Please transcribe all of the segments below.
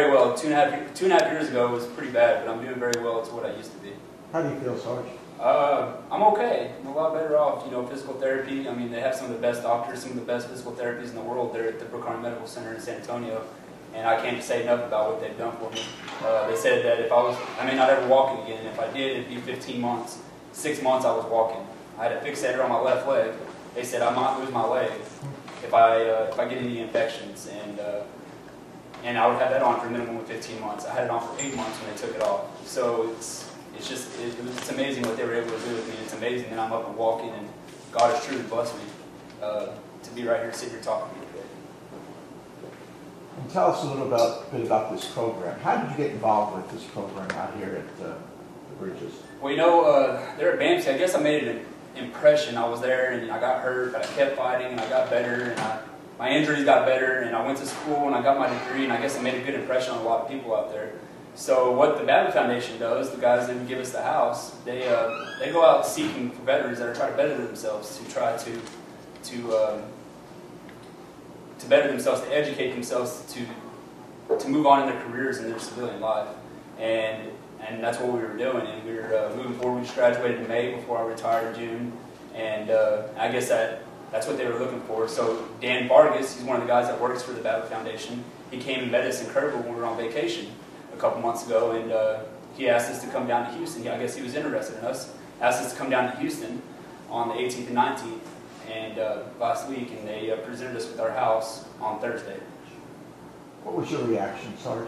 very well. Two and a half years ago was pretty bad, but I'm doing very well to what I used to be. How do you feel, Sarge? I'm okay. I'm a lot better off. You know, physical therapy. I mean, they have some of the best doctors, some of the best physical therapies in the world. They're at the Brookline Medical Center in San Antonio, and I can't say enough about what they've done for me. They said that if I may not ever walk again. If I did, it'd be 15 months. 6 months I was walking. I had a fixator on my left leg. They said I might lose my leg if I get any infections, and I would have that on for a minimum of 15 months. I had it on for 8 months when they took it off. So it's amazing what they were able to do with me. It's amazing that I'm up and walking, and God has truly blessed me to be right here, sitting here talking to you today. And tell us a little bit about this program. How did you get involved with this program out here at the Bridges? Well, you know, there at BAMC, I guess I made an impression. I was there, and I got hurt, but I kept fighting, and I got better, and my injuries got better, and I went to school, and I got my degree, and I guess I made a good impression on a lot of people out there. So what the Babbitt Foundation does, the guys that give us the house, they go out seeking for veterans that are trying to better themselves, to try to better themselves, to educate themselves, to move on in their careers in their civilian life, and that's what we were doing. And we were moving forward. We just graduated in May before I retired in June, and I guess that's what they were looking for. So Dan Vargas, he's one of the guys that works for the Babbitt Foundation. He came and met us in Kerrville when we were on vacation a couple months ago, and he asked us to come down to Houston. I guess he was interested in us. Asked us to come down to Houston on the 18th and 19th, and last week, and they presented us with our house on Thursday. What was your reaction, Sarge?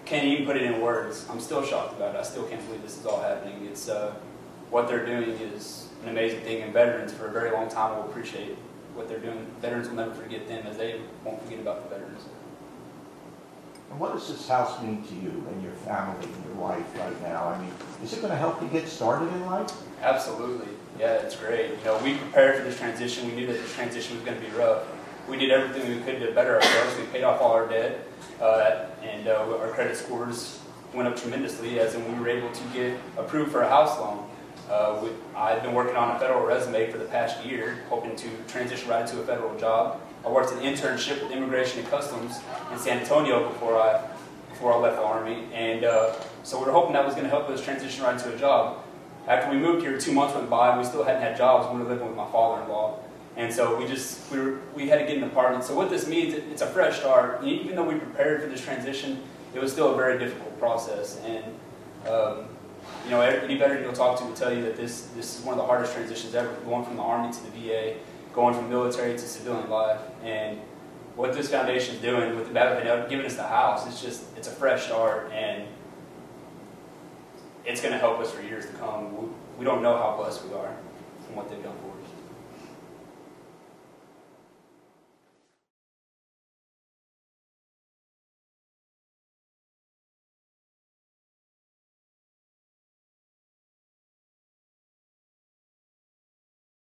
Can't even put it in words. I'm still shocked about it. I still can't believe this is all happening. It's what they're doing is an amazing thing, and veterans for a very long time will appreciate what they're doing. Veterans will never forget them, as they won't forget about the veterans. And what does this house mean to you and your family and your wife right now? I mean, is it going to help you get started in life? Absolutely. Yeah, it's great. You know, we prepared for this transition. We knew that this transition was going to be rough. We did everything we could to better ourselves. We paid off all our debt, and our credit scores went up tremendously, as in we were able to get approved for a house loan. I've been working on a federal resume for the past year, hoping to transition right into a federal job. I worked an internship with Immigration and Customs in San Antonio before I left the Army, and so we were hoping that was going to help us transition right into a job. After we moved here, 2 months went by, and we still hadn't had jobs. We were living with my father-in-law, and so we had to get an apartment. So what this means, it's a fresh start. Even though we prepared for this transition, it was still a very difficult process. And you know, any veteran you'll talk to will tell you that this is one of the hardest transitions ever, going from the Army to the VA, going from military to civilian life. And what this foundation is doing with the Babbitt giving us the house, it's a fresh start, and it's going to help us for years to come. We don't know how blessed we are from what they've done for us.